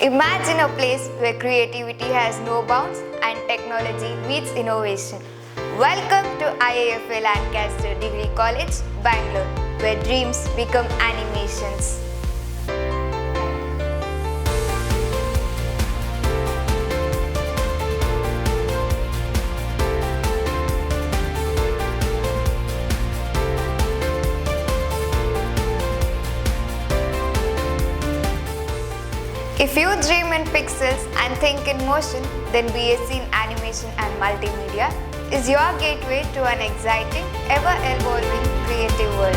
Imagine a place where creativity has no bounds and technology meets innovation. Welcome to IIFA Lancaster Degree College, Bangalore, where dreams become animations. If you dream in pixels and think in motion, then B.Sc in Animation and Multimedia is your gateway to an exciting, ever-evolving creative world.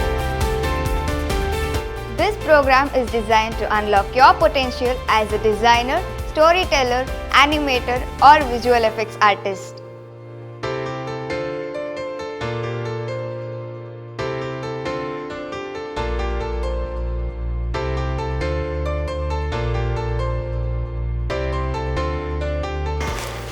This program is designed to unlock your potential as a designer, storyteller, animator, or visual effects artist.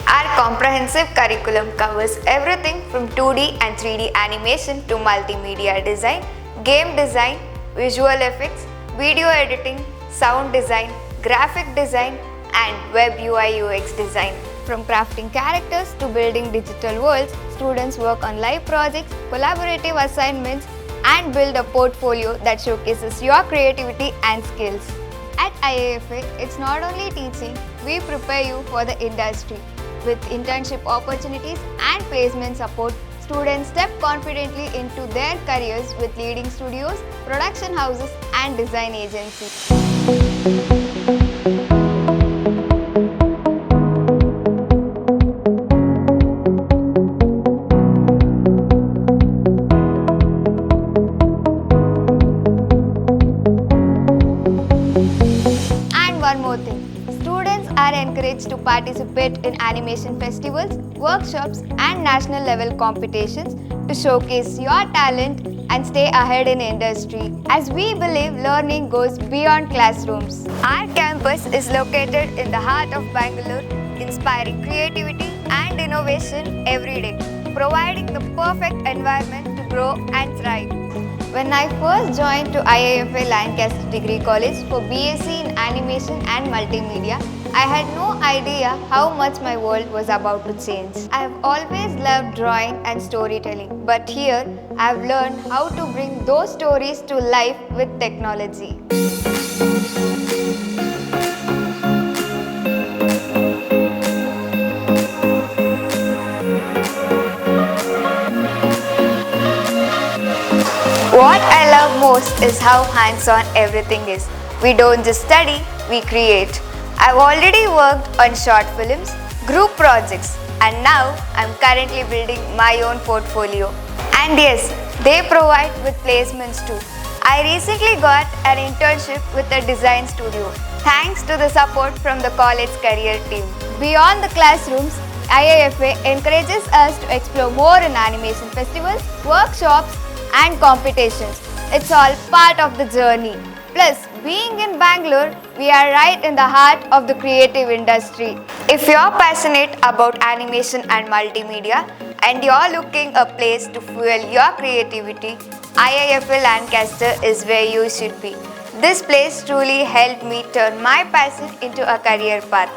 Our comprehensive curriculum covers everything from 2D and 3D animation to multimedia design, game design, visual effects, video editing, sound design, graphic design, and web UI UX design. From crafting characters to building digital worlds, students work on live projects, collaborative assignments, and build a portfolio that showcases your creativity and skills. At IIFA, it's not only teaching, we prepare you for the industry. With internship opportunities and placement support, students step confidently into their careers with leading studios, production houses, and design agencies. And one more thing. Students are encouraged to participate in animation festivals, workshops, and national level competitions to showcase your talent and stay ahead in industry, as we believe learning goes beyond classrooms. Our campus is located in the heart of Bangalore, inspiring creativity and innovation every day, providing the perfect environment to grow and thrive. When I first joined to IIFA Lancaster Degree College for B.Sc in Animation and Multimedia, I had no idea how much my world was about to change. I have always loved drawing and storytelling, but here I have learned how to bring those stories to life with technology. What I love most is how hands-on everything is. We don't just study, we create. I've already worked on short films, group projects, and now I'm currently building my own portfolio. And yes, they provide with placements too. I recently got an internship with a design studio, thanks to the support from the college career team. Beyond the classrooms, IIFA encourages us to explore more in animation festivals, workshops, and competitions. It's all part of the journey. Plus, being in Bangalore, we are right in the heart of the creative industry. If you're passionate about animation and multimedia and you're looking a place to fuel your creativity, IIFA Lancaster is where you should be. This place truly helped me turn my passion into a career path.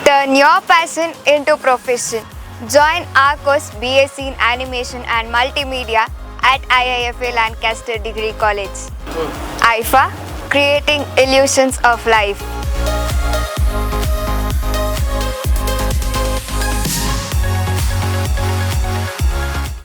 Turn your passion into profession. Join our course B.Sc in Animation and Multimedia at IIFA Lancaster Degree College. IIFA, creating illusions of life.